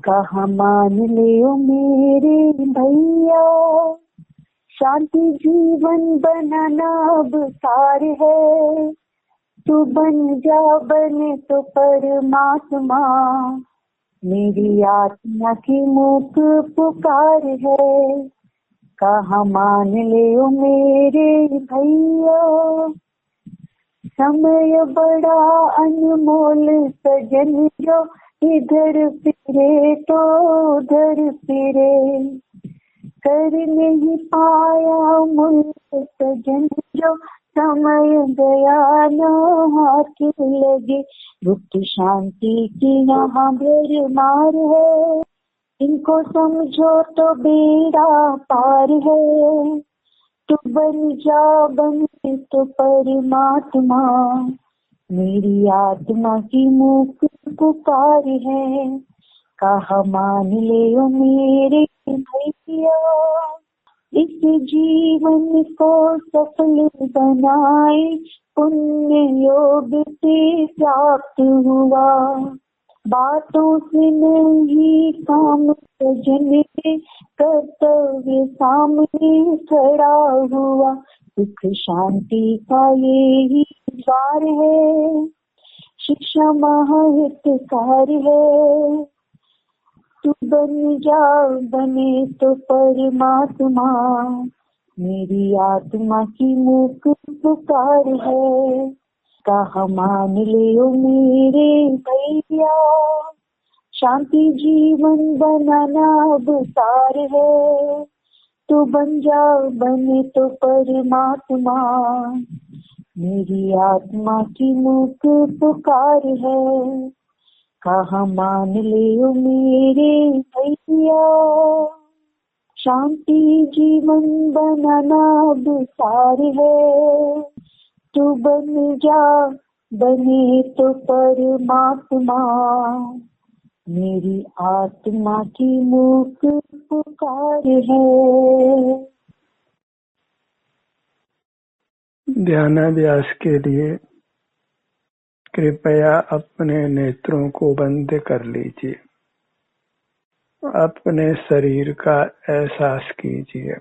कहाँ मान लियो मेरे भैया, शांति जीवन बनाना अब सार है। तू बन जा बने तो परमात्मा, मेरी आत्मा की मूक पुकार है। कहाँ मान लियो मेरे भैया, समय बड़ा अनमोल सजन जो इधर फिरे तो उधर फिरे। कर नहीं पाया मुल्क सजन जो समय गया न हाथ लगे। गुप्त शांति की यहाँ भरमार है, इनको समझो तो बेड़ा पार है। तू बन जा बने तो परमात्मा, मेरी आत्मा की मूक पुकार है। कहाँ मान ले मेरे भैया, इस जीवन को सफल बनाए पुण्य योग से प्राप्त हुआ। बातों से नहीं काम सजन के, कर्तव्य सामने खड़ा हुआ। सुख शांति का यही द्वार है, शिक्षा महाहितकार है। तू बन जा बने तो परमात्मा, मेरी आत्मा की मूक पुकार है। कहाँ मान लियो मेरे भैया, शांति जीवन बनाना अब सार है। तू बन जा बने तो परमात्मा, मेरी आत्मा की मूक पुकार है। कहाँ मान लियो मेरे भैया, शांति जीवन बनाना अब सार है। तू बन जा बने तो परमात्मा, मेरी आत्मा की मूक पुकार है। ध्यानाभ्यास के लिए कृपया अपने नेत्रों को बंद कर लीजिए। अपने शरीर का एहसास कीजिए।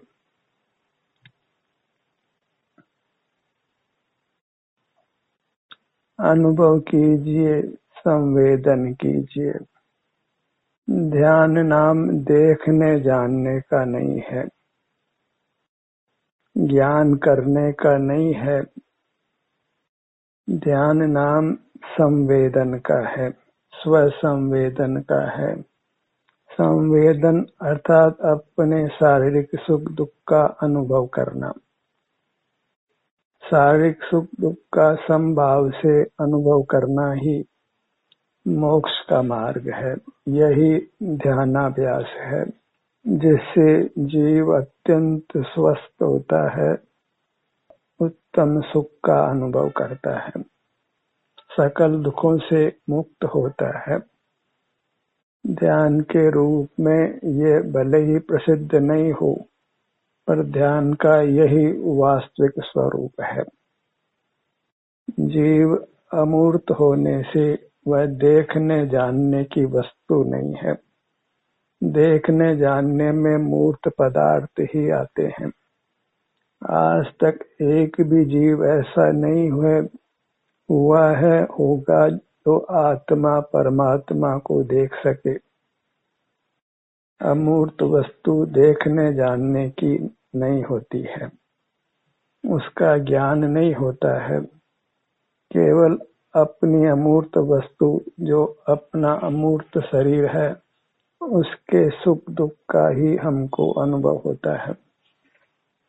अनुभव कीजिए, संवेदन कीजिए। ध्यान नाम देखने जानने का नहीं है, ज्ञान करने का नहीं है। ध्यान नाम संवेदन का है, स्व संवेदन का है। संवेदन अर्थात अपने शारीरिक सुख दुख का अनुभव करना। शारीरिक सुख दुख का समभाव से अनुभव करना ही मोक्ष का मार्ग है। यही ध्यानाभ्यास है, जिससे जीव अत्यंत स्वस्थ होता है, उत्तम सुख का अनुभव करता है, सकल दुखों से मुक्त होता है। ध्यान के रूप में ये भले ही प्रसिद्ध नहीं हो, पर ध्यान का यही वास्तविक स्वरूप है। जीव अमूर्त होने से वह देखने जानने की वस्तु नहीं है। देखने जानने में मूर्त पदार्थ ही आते हैं। आज तक एक भी जीव ऐसा नहीं हुआ है होगा जो आत्मा परमात्मा को देख सके। अमूर्त वस्तु देखने जानने की नहीं होती है, उसका ज्ञान नहीं होता है। केवल अपनी अमूर्त वस्तु जो अपना अमूर्त शरीर है, उसके सुख दुख का ही हमको अनुभव होता है।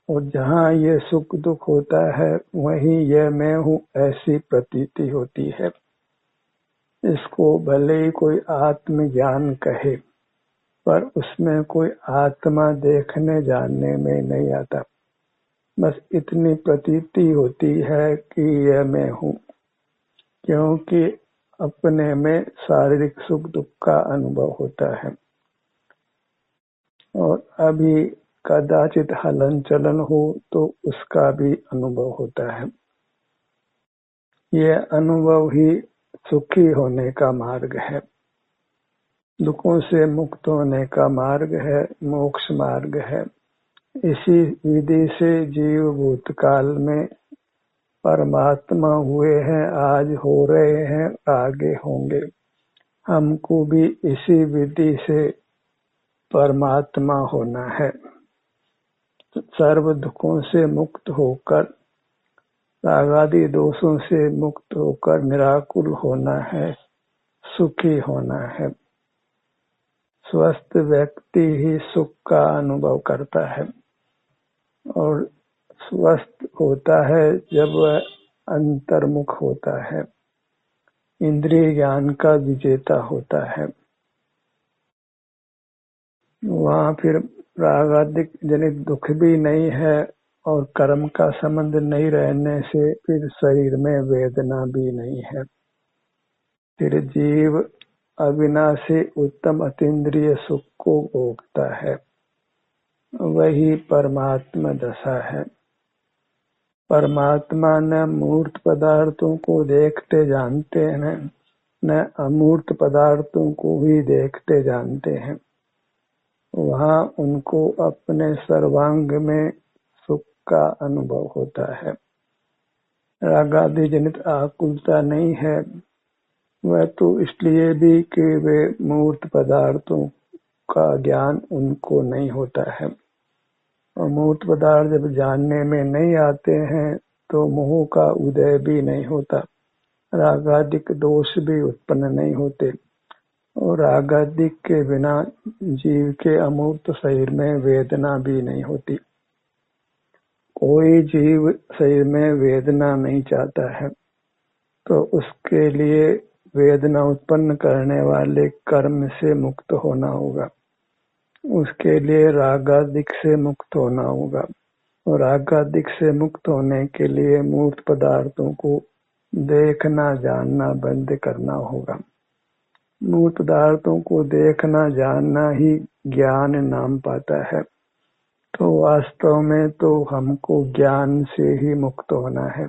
और जहाँ ये सुख दुख होता है वहीं यह मैं हूँ ऐसी प्रतीति होती है। इसको भले ही कोई आत्मज्ञान कहे, पर उसमें कोई आत्मा देखने जानने में नहीं आता। बस इतनी प्रतीति होती है कि यह मैं हूँ, क्योंकि अपने में शारीरिक सुख दुख का अनुभव होता है। और अभी कदाचित हलन चलन हो तो उसका भी अनुभव होता है। यह अनुभव ही सुखी होने का मार्ग है। दुखों से मुक्त होने का मार्ग है, मोक्ष मार्ग है। इसी विधि से जीव भूतकाल में परमात्मा हुए हैं, आज हो रहे हैं, आगे होंगे। हमको भी इसी विधि से परमात्मा होना है। सर्व दुखों से मुक्त होकर, रागादि दोषों से मुक्त होकर निराकुल होना है, सुखी होना है। स्वस्थ व्यक्ति ही सुख का अनुभव करता है और स्वस्थ होता है जब वह अंतर्मुख होता है, इंद्रिय ज्ञान का विजेता होता है। वहाँ फिर रागादिक जनित दुख भी नहीं है और कर्म का संबंध नहीं रहने से फिर शरीर में वेदना भी नहीं है। फिर जीव अविनाशी उत्तम अतीन्द्रिय सुख को भोगता है, वही परमात्मा दशा है। परमात्मा न मूर्त पदार्थों को देखते जानते हैं, न अमूर्त पदार्थों को भी देखते जानते हैं। वहाँ उनको अपने सर्वांग में सुख का अनुभव होता है। रागादि जनित आकुलता नहीं है, वह तो इसलिए भी कि वे मूर्त पदार्थों का ज्ञान उनको नहीं होता है। अमूर्त पदार्थ जब जानने में नहीं आते हैं तो मोह का उदय भी नहीं होता, रागादिक दोष भी उत्पन्न नहीं होते और रागादिक के बिना जीव के अमूर्त शरीर में वेदना भी नहीं होती। कोई जीव शरीर में वेदना नहीं चाहता है, तो उसके लिए वेदना उत्पन्न करने वाले कर्म से मुक्त होना होगा। उसके लिए रागादिक से मुक्त होना होगा और रागादिक से मुक्त होने के लिए मूर्त पदार्थों को देखना जानना बंद करना होगा। मूर्त पदार्थों को देखना जानना ही ज्ञान नाम पाता है। तो वास्तव में तो हमको ज्ञान से ही मुक्त होना है।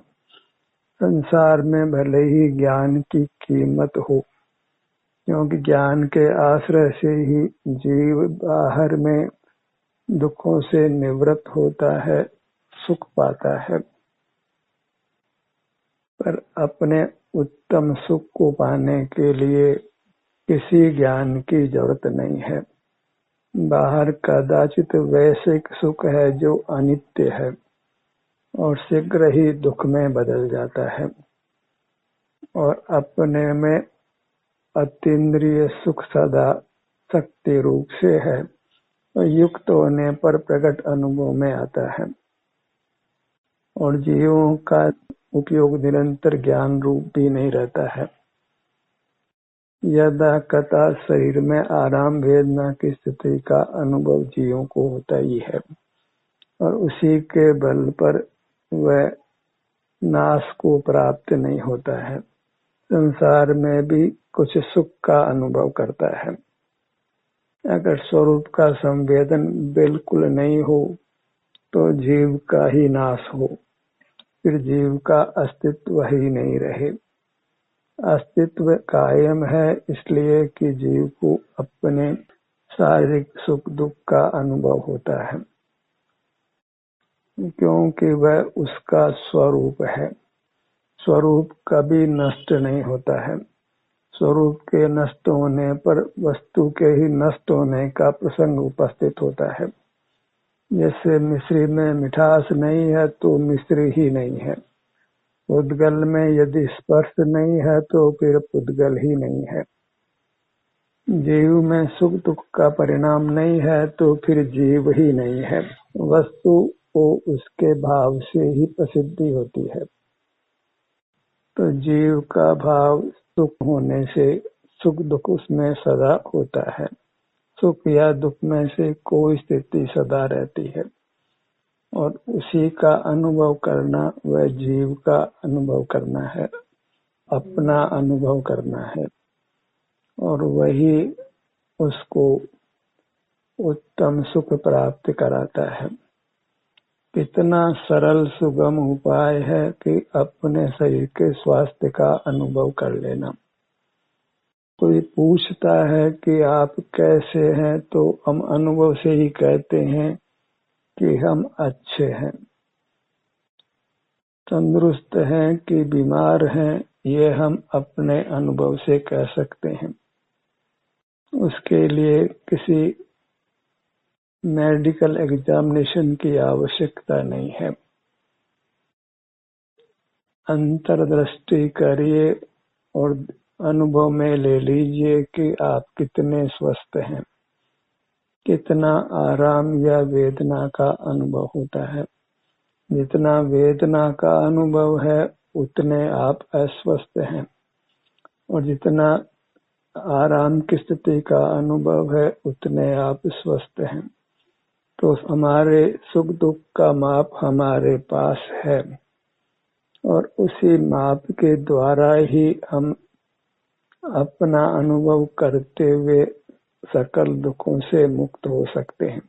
संसार में भले ही ज्ञान की कीमत हो, क्योंकि ज्ञान के आश्रय से ही जीव बाहर में दुखों से निवृत्त होता है, सुख पाता है। पर अपने उत्तम सुख को पाने के लिए किसी ज्ञान की जरूरत नहीं है। बाहर कदाचित वैश्विक सुख है जो अनित्य है और शीघ्र ही दुख में बदल जाता है, और अपने में अतीन्द्रिय सुख सदा शक्ति रूप से है और युक्त होने पर प्रकट अनुभव में आता है। और जीवों का उपयोग निरंतर ज्ञान रूप भी नहीं रहता है। यदा कथा शरीर में आराम वेदना की स्थिति का अनुभव जीवों को होता ही है और उसी के बल पर वह नाश को प्राप्त नहीं होता है। संसार में भी कुछ सुख का अनुभव करता है। अगर स्वरूप का संवेदन बिल्कुल नहीं हो तो जीव का ही नाश हो, फिर जीव का अस्तित्व ही नहीं रहे। अस्तित्व कायम है इसलिए कि जीव को अपने शारीरिक सुख दुख का अनुभव होता है, क्योंकि वह उसका स्वरूप है। स्वरूप कभी नष्ट नहीं होता है। स्वरूप के नष्ट होने पर वस्तु के ही नष्ट होने का प्रसंग उपस्थित होता है। जैसे मिश्री में मिठास नहीं है तो मिश्री ही नहीं है। पुद्गल में यदि स्पर्श नहीं है तो फिर पुद्गल ही नहीं है। जीव में सुख दुख का परिणाम नहीं है तो फिर जीव ही नहीं है। वस्तु को उसके भाव से ही प्रसिद्धि होती है। तो जीव का भाव सुख होने से सुख दुख उसमें सदा होता है। सुख या दुख में से कोई स्थिति सदा रहती है और उसी का अनुभव करना वह जीव का अनुभव करना है, अपना अनुभव करना है, और वही उसको उत्तम सुख प्राप्त कराता है। कितना सरल सुगम उपाय है कि अपने शरीर के स्वास्थ्य का अनुभव कर लेना। कोई पूछता है कि आप कैसे हैं, तो हम अनुभव से ही कहते हैं कि हम अच्छे हैं। तंदुरुस्त हैं कि बीमार हैं, ये हम अपने अनुभव से कह सकते हैं। उसके लिए किसी मेडिकल एग्जामिनेशन की आवश्यकता नहीं है। अंतर्दृष्टि करिए और अनुभव में ले लीजिए कि आप कितने स्वस्थ हैं, कितना आराम या वेदना का अनुभव होता है। जितना वेदना का अनुभव है उतने आप अस्वस्थ हैं, और जितना आराम की स्थिति का अनुभव है उतने आप स्वस्थ हैं। तो हमारे सुख दुख का माप हमारे पास है, और उसी माप के द्वारा ही हम अपना अनुभव करते हुए सकल दुखों से मुक्त हो सकते हैं,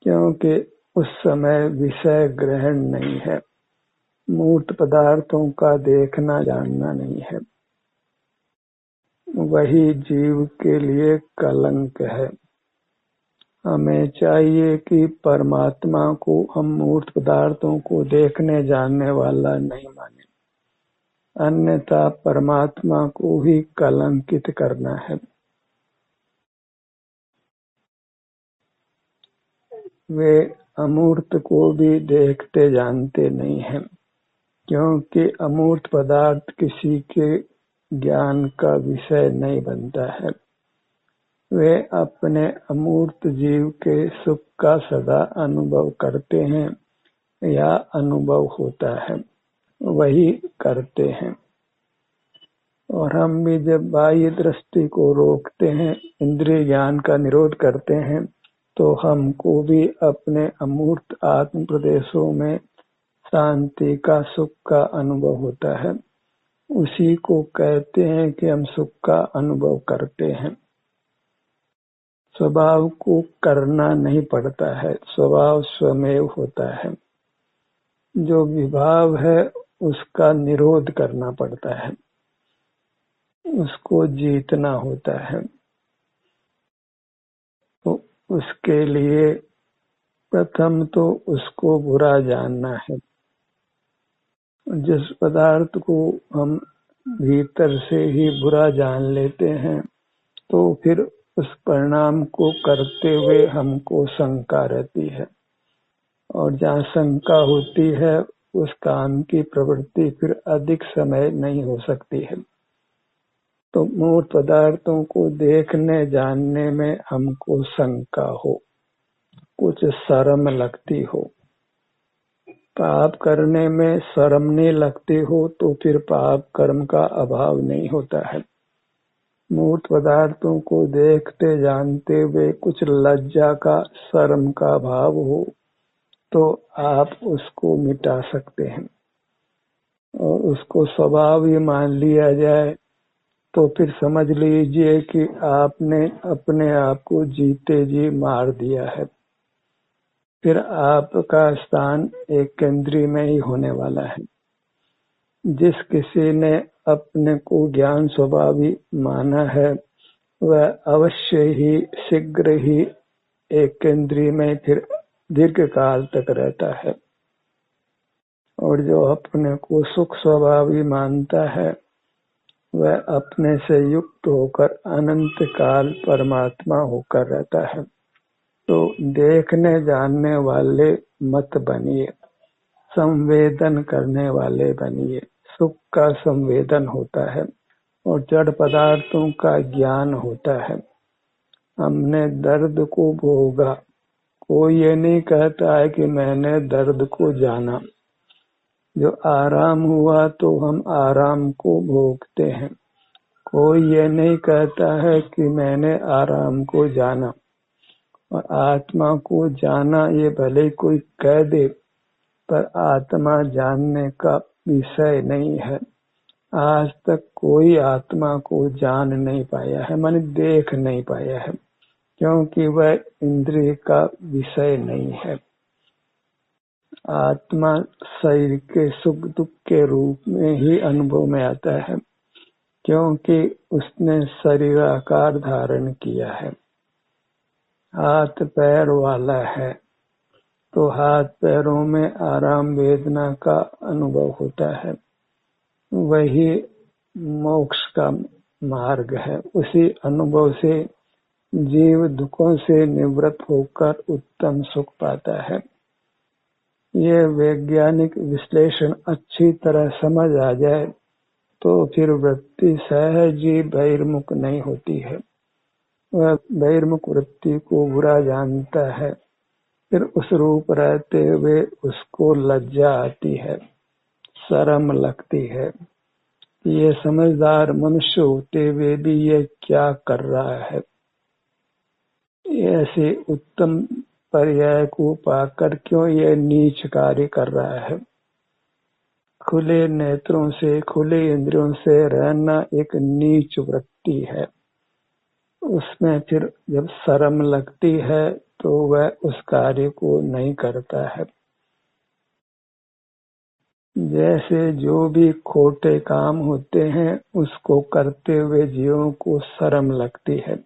क्योंकि उस समय विषय ग्रहण नहीं है, मूर्त पदार्थों का देखना जानना नहीं है। वही जीव के लिए कलंक है। हमें चाहिए कि परमात्मा को हम मूर्त पदार्थों को देखने जानने वाला नहीं माने, अन्यथा परमात्मा को ही कलंकित करना है। वे अमूर्त को भी देखते जानते नहीं हैं, क्योंकि अमूर्त पदार्थ किसी के ज्ञान का विषय नहीं बनता है। वे अपने अमूर्त जीव के सुख का सदा अनुभव करते हैं या अनुभव होता है, वही करते हैं। और हम भी जब बाह्य दृष्टि को रोकते हैं, इंद्रिय ज्ञान का निरोध करते हैं, तो हमको भी अपने अमूर्त आत्म प्रदेशों में शांति का सुख का अनुभव होता है। उसी को कहते हैं कि हम सुख का अनुभव करते हैं। स्वभाव को करना नहीं पड़ता है, स्वभाव स्वमेव होता है। जो विभाव है उसका निरोध करना पड़ता है, उसको जीतना होता है। तो उसके लिए प्रथम तो उसको बुरा जानना है। जिस पदार्थ को हम भीतर से ही बुरा जान लेते हैं, तो फिर उस परिणाम को करते हुए हमको शंका रहती है, और जहाँ शंका होती है उस काम की प्रवृत्ति फिर अधिक समय नहीं हो सकती है। तो मूर्त पदार्थों को देखने जानने में हमको शंका हो, कुछ शर्म लगती हो, पाप करने में शर्म नहीं लगती हो, तो फिर पाप कर्म का अभाव नहीं होता है। मूर्त पदार्थों को देखते जानते हुए कुछ लज्जा का, शर्म का भाव हो, तो आप उसको मिटा सकते हैं, और उसको स्वभाव ही मान लिया जाए तो फिर समझ लीजिए कि आपने अपने आप को जीते जी मार दिया है। फिर आपका स्थान एक केंद्रीय में ही होने वाला है। जिस किसी ने अपने को ज्ञान स्वभावी माना है, वह अवश्य ही शीघ्र ही एक केंद्रीय में फिर दीर्घ काल तक रहता है। और जो अपने को सुख स्वभावी मानता है, वह अपने से युक्त होकर अनंत काल परमात्मा होकर रहता है। तो देखने जानने वाले मत बनिए, संवेदन करने वाले बनिए। सुख का संवेदन होता है और जड़ पदार्थों का ज्ञान होता है। हमने दर्द को भोगा, कोई ये नहीं कहता है कि मैंने दर्द को जाना। जो आराम हुआ तो हम आराम को भोगते हैं। कोई ये नहीं कहता है कि मैंने आराम को जाना। और आत्मा को जाना ये भले कोई कह दे, पर आत्मा जानने का विषय नहीं है। आज तक कोई आत्मा को जान नहीं पाया है, माने देख नहीं पाया है, क्योंकि वह इंद्रिय का विषय नहीं है। आत्मा शरीर के सुख दुख के रूप में ही अनुभव में आता है। क्योंकि उसने शरीर आकार धारण किया है। हाथ पैर वाला है तो हाथ पैरों में आराम वेदना का अनुभव होता है, वही मोक्ष का मार्ग है। उसी अनुभव से जीव दुखों से निवृत्त होकर उत्तम सुख पाता है। ये वैज्ञानिक विश्लेषण अच्छी तरह समझ आ जाए तो फिर वृत्ति सहज ही बहिर्मुख नहीं होती है। वह बहिर्मुख वृत्ति को बुरा जानता है, फिर उस रूप रहते हुए उसको लज्जा आती है, शर्म लगती है। ये समझदार मनुष्य होते हुए भी ये क्या कर रहा है। ऐसे उत्तम पर्याय को पाकर क्यों ये नीच कार्य कर रहा है। खुले नेत्रों से खुले इंद्रियों से रहना एक नीच वृत्ति है। उसमें फिर जब शर्म लगती है तो वह उस कार्य को नहीं करता है। जैसे जो भी खोटे काम होते हैं उसको करते हुए जीवों को शर्म लगती है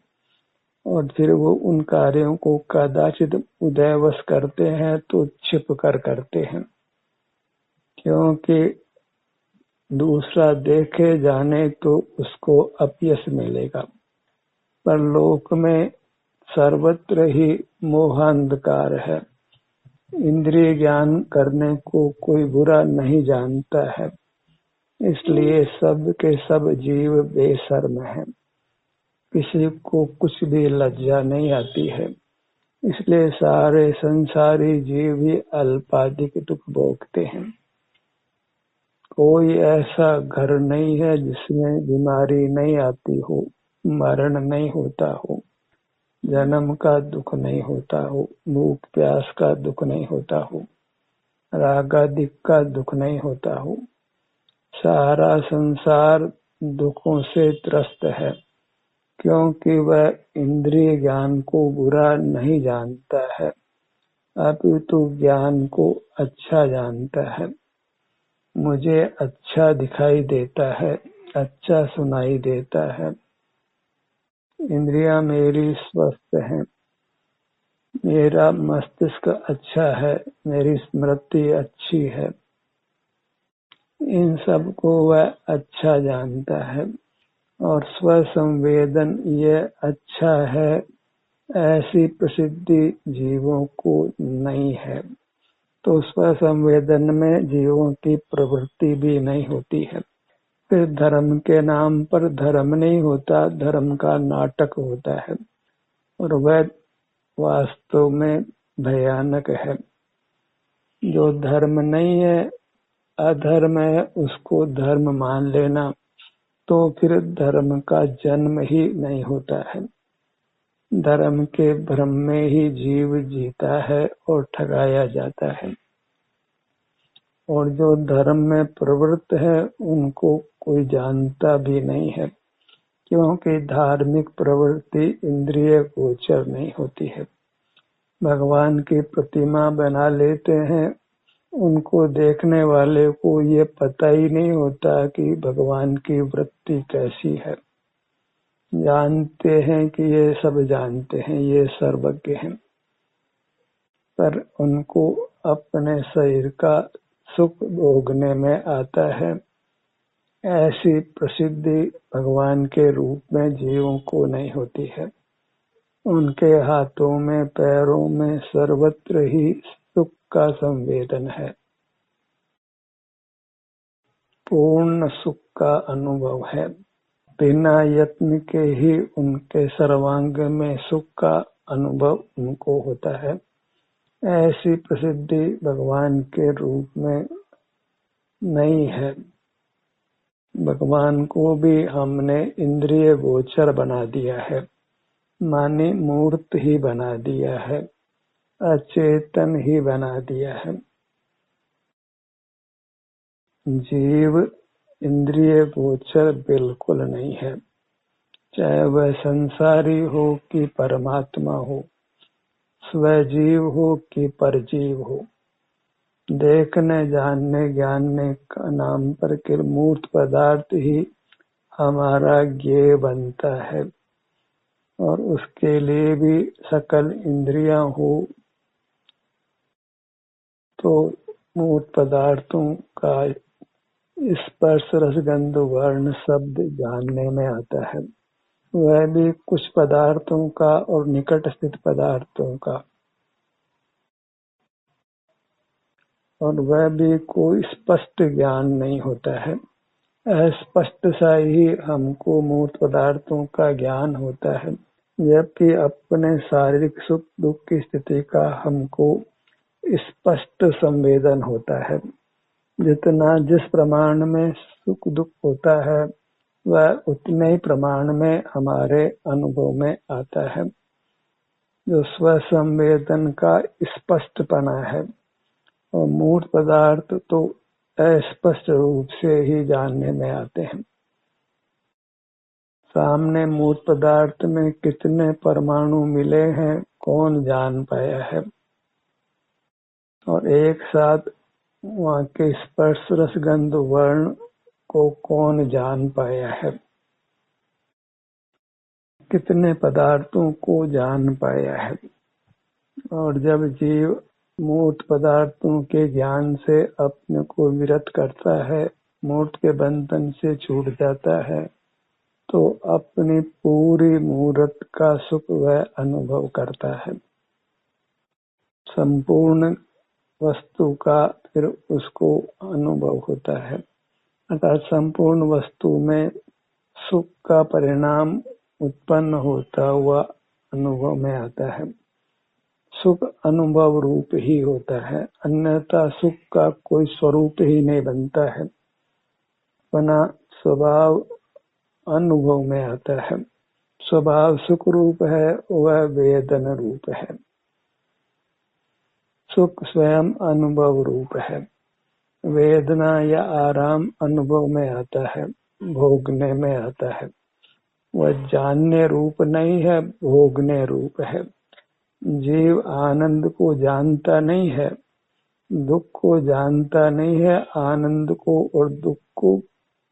और फिर वो उन कार्यों को कदाचित उदयवश करते हैं तो छिप कर करते हैं, क्योंकि दूसरा देखे जाने तो उसको अपयश मिलेगा। पर लोक में सर्वत्र ही मोहांधकार है। इंद्रिय ज्ञान करने को कोई बुरा नहीं जानता है, इसलिए सब के सब जीव बेशर्म हैं। किसी को कुछ भी लज्जा नहीं आती है, इसलिए सारे संसारी जीव भी अल्पाधिक दुख भोगते हैं। कोई ऐसा घर नहीं है जिसमें बीमारी नहीं आती हो, मरण नहीं होता हो, जन्म का दुख नहीं होता हो, भूख प्यास का दुख नहीं होता हो, रागादिक का दुख नहीं होता हो। सारा संसार दुखों से त्रस्त है, क्योंकि वह इंद्रिय ज्ञान को बुरा नहीं जानता है, अपितु ज्ञान को अच्छा जानता है। मुझे अच्छा दिखाई देता है, अच्छा सुनाई देता है, इंद्रियां मेरी स्वस्थ हैं, मेरा मस्तिष्क अच्छा है, मेरी स्मृति अच्छी है, इन सब को वह अच्छा जानता है। और स्वसंवेदन ये अच्छा है ऐसी प्रसिद्धि जीवों को नहीं है, तो स्वसंवेदन में जीवों की प्रवृत्ति भी नहीं होती है। फिर धर्म के नाम पर धर्म नहीं होता, धर्म का नाटक होता है और वह वास्तव में भयानक है। जो धर्म नहीं है, अधर्म है, उसको धर्म मान लेना तो फिर धर्म का जन्म ही नहीं होता है। धर्म के भ्रम में ही जीव जीता है और ठगाया जाता है। और जो धर्म में प्रवृत्त है उनको कोई जानता भी नहीं है, क्योंकि धार्मिक प्रवृत्ति इंद्रिय गोचर नहीं होती है। भगवान की प्रतिमा बना लेते हैं, उनको देखने वाले को ये पता ही नहीं होता कि भगवान की वृत्ति कैसी है। जानते हैं कि ये सब जानते हैं, ये सर्वज्ञ हैं, पर उनको अपने शरीर का सुख भोगने में आता है। ऐसी प्रसिद्धि भगवान के रूप में जीवों को नहीं होती है। उनके हाथों में पैरों में सर्वत्र ही सुख का संवेदन है, पूर्ण सुख का अनुभव है। बिना यत्न के ही उनके सर्वांग में सुख का अनुभव उनको होता है। ऐसी प्रसिद्धि भगवान के रूप में नहीं है। भगवान को भी हमने इंद्रिय गोचर बना दिया है, माने मूर्त ही बना दिया है, अचेतन ही बना दिया है। जीव इंद्रिय गोचर बिल्कुल नहीं है, चाहे वह संसारी हो कि परमात्मा हो, स्वजीव हो कि परजीव हो। देखने जानने ज्ञानने का नाम पर केवल मूर्त पदार्थ ही हमारा ज्ञेय बनता है और उसके लिए भी सकल इंद्रियां हो तो मूर्त पदार्थों का स्पर्श रसगंध वर्ण शब्द जानने में आता है। वह भी कुछ पदार्थों का और निकट स्थित पदार्थों का, और वह भी कोई स्पष्ट ज्ञान नहीं होता है। अस्पष्ट सा ही हमको मूर्त पदार्थों का ज्ञान होता है, जबकि अपने शारीरिक सुख दुख की स्थिति का हमको स्पष्ट संवेदन होता है। जितना जिस प्रमाण में सुख दुख होता है वह उतने ही प्रमाण में हमारे अनुभव में आता है। जो स्व संवेदन का स्पष्टपना है, और मूर्त पदार्थ तो अस्पष्ट रूप से ही जानने में आते हैं। सामने मूर्त पदार्थ में कितने परमाणु मिले हैं कौन जान पाया है, और एक साथ वहाँ के स्पर्श रसगंध वर्ण को कौन जान पाया है, कितने पदार्थों को जान पाया है। और जब जीव मूर्त पदार्थों के ज्ञान से अपने को विरत करता है, मूर्त के बंधन से छूट जाता है, तो अपनी पूरी मूर्त का सुख वह अनुभव करता है। संपूर्ण वस्तु का फिर उसको अनुभव होता है, अर्थात संपूर्ण वस्तु में सुख का परिणाम उत्पन्न होता हुआ अनुभव में आता है। सुख अनुभव रूप ही होता है, अन्यथा सुख का कोई स्वरूप ही नहीं बनता है। अपना स्वभाव अनुभव में आता है। स्वभाव सुख रूप है, वह वेदन रूप है। सुख स्वयं अनुभव रूप है। वेदना या आराम अनुभव में आता है, भोगने में आता है। वह जानने रूप नहीं है, भोगने रूप है। जीव आनंद को जानता नहीं है, दुख को जानता नहीं है, आनंद को और दुख को,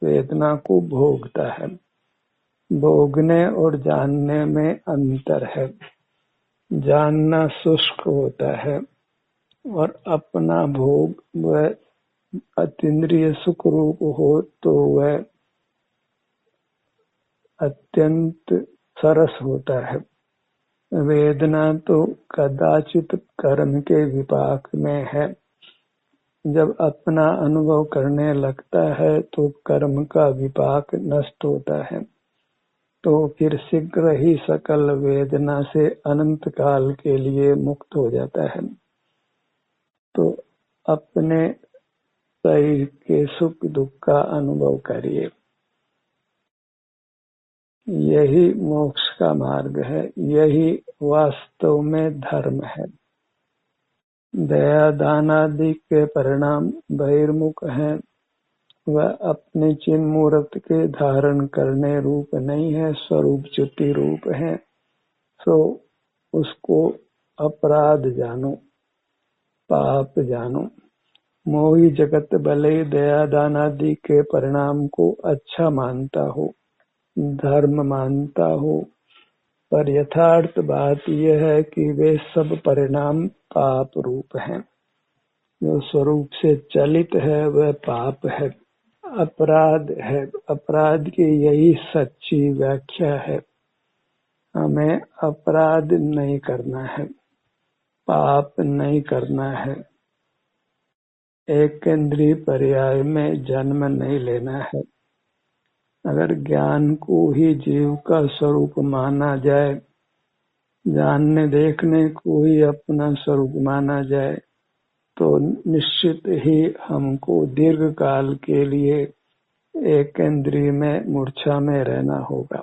वेदना को भोगता है। भोगने और जानने में अंतर है। जानना शुष्क होता है और अपना भोग वह अतीन्द्रिय सुख रूप हो तो वह अत्यंत सरस होता है। वेदना तो कदाचित कर्म के विपाक में है। जब अपना अनुभव करने लगता है तो कर्म का विपाक नष्ट होता है, तो फिर शीघ्र ही सकल वेदना से अनंत काल के लिए मुक्त हो जाता है। तो अपने शरीर के सुख दुख का अनुभव करिए। यही मोक्ष का मार्ग है, यही वास्तव में धर्म है। दया दान आदि के परिणाम बहिर्मुख हैं। वह अपने चिन्ह मूर्त के धारण करने रूप नहीं है, स्वरूप च्युति रूप है। सो उसको अपराध जानो, पाप जानो। मोही जगत भले दया दान आदि के परिणाम को अच्छा मानता हो, धर्म मानता हो, पर यथार्थ बात यह है कि वे सब परिणाम पाप रूप हैं। जो स्वरूप से चलित है वह पाप है, अपराध है। अपराध की यही सच्ची व्याख्या है। हमें अपराध नहीं करना है, पाप नहीं करना है, एक इंद्रिय पर्याय में जन्म नहीं लेना है। अगर ज्ञान को ही जीव का स्वरूप माना जाए, जानने देखने को ही अपना स्वरूप माना जाए, तो निश्चित ही हमको दीर्घ काल के लिए एक इंद्रिय में मूर्छा में रहना होगा।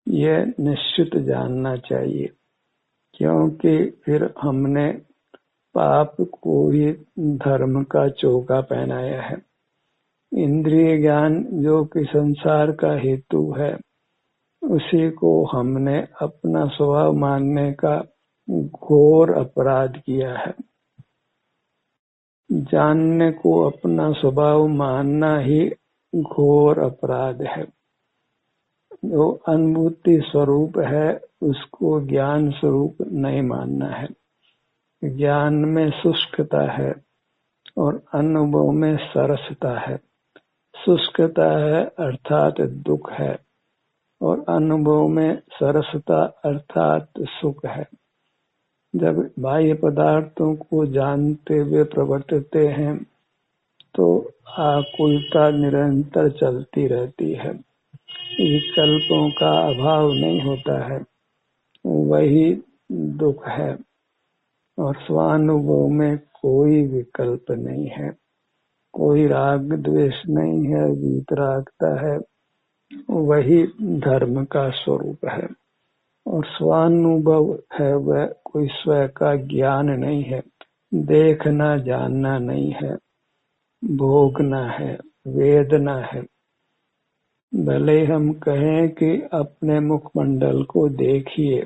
यह निश्चित जानना चाहिए, क्योंकि फिर हमने पाप को ही धर्म का चोगा पहनाया है। इंद्रिय ज्ञान जो कि संसार का हेतु है, उसी को हमने अपना स्वभाव मानने का घोर अपराध किया है। जानने को अपना स्वभाव मानना ही घोर अपराध है। जो अनुभूति स्वरूप है उसको ज्ञान स्वरूप नहीं मानना है। ज्ञान में शुष्कता है और अनुभव में सरसता है। शुष्कता है अर्थात दुख है और अनुभव में सरसता अर्थात सुख है। जब बाह्य पदार्थों को जानते हुए प्रवर्तते हैं तो आकुलता निरंतर चलती रहती है। विकल्पों का अभाव नहीं होता है, वही दुख है। और स्वानुभव में कोई विकल्प नहीं है, कोई राग द्वेष नहीं है, वीतरागता है, वही धर्म का स्वरूप है। और स्वानुभव है वह कोई स्वयं का ज्ञान नहीं है, देखना जानना नहीं है, भोगना है, वेदना है। भले हम कहें कि अपने मुखमंडल को देखिए,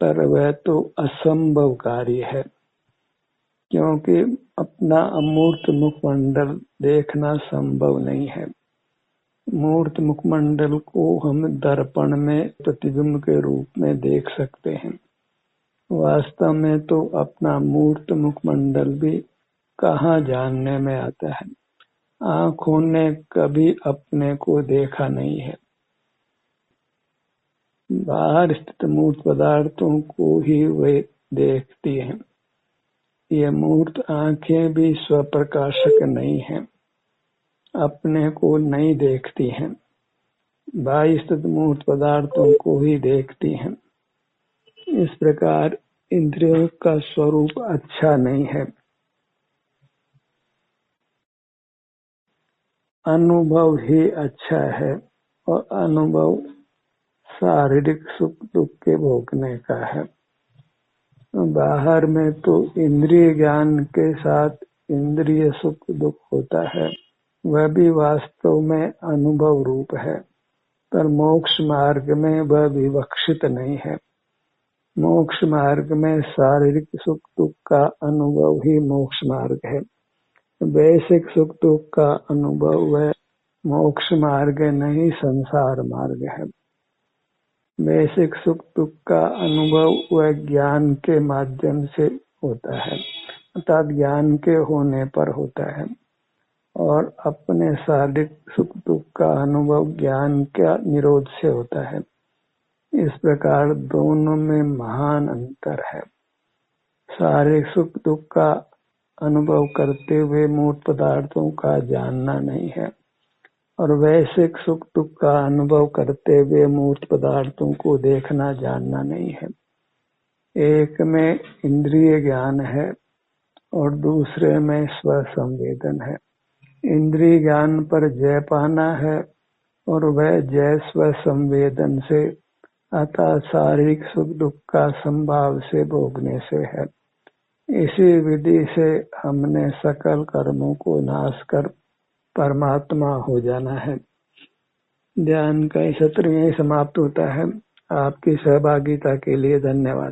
पर वह तो असंभव कार्य है, क्योंकि अपना अमूर्त मुखमंडल देखना संभव नहीं है। मूर्त मुखमंडल को हम दर्पण में प्रतिबिंब के रूप में देख सकते हैं। वास्तव में तो अपना मूर्त मुखमंडल भी कहाँ जानने में आता है। आँखों ने कभी अपने को देखा नहीं है। बाहर स्थित मूर्त पदार्थों को ही वे देखती हैं। ये मूर्त आँखें भी स्वप्रकाशक नहीं हैं, अपने को नहीं देखती हैं, बाह्य स्थित मूर्त पदार्थों को ही देखती हैं। इस प्रकार इंद्रियों का स्वरूप अच्छा नहीं है। अनुभव ही अच्छा है और अनुभव शारीरिक सुख दुख के भोगने का है। बाहर में तो इंद्रिय ज्ञान के साथ इंद्रिय सुख दुख होता है, वह भी वास्तव में अनुभव रूप है, पर मोक्ष मार्ग में वह विवक्षित नहीं है। मोक्ष मार्ग में शारीरिक सुख दुख का अनुभव ही मोक्ष मार्ग है। वैश्विक सुख दुख का अनुभव वह मोक्ष मार्ग नहीं, संसार मार्ग है। वैश्विक सुख दुख का अनुभव वह ज्ञान के माध्यम से होता है, अर्थात ज्ञान के होने पर होता है, और अपने शारीरिक सुख दुख का अनुभव ज्ञान का निरोध से होता है। इस प्रकार दोनों में महान अंतर है। शारीरिक सुख दुख का अनुभव करते हुए मूर्त पदार्थों का जानना नहीं है, और वैश्विक सुख दुख का अनुभव करते हुए मूर्त पदार्थों को देखना जानना नहीं है। एक में इंद्रिय ज्ञान है और दूसरे में स्वसंवेदन है। इंद्रिय ज्ञान पर जय पाना है और वह जय स्वसंवेदन से अर्थात शारीरिक सुख दुख का संभाव से भोगने से है। इसी विधि से हमने सकल कर्मों को नाश कर परमात्मा हो जाना है। ध्यान का सत्र यही समाप्त होता है। आपकी सहभागिता के लिए धन्यवाद।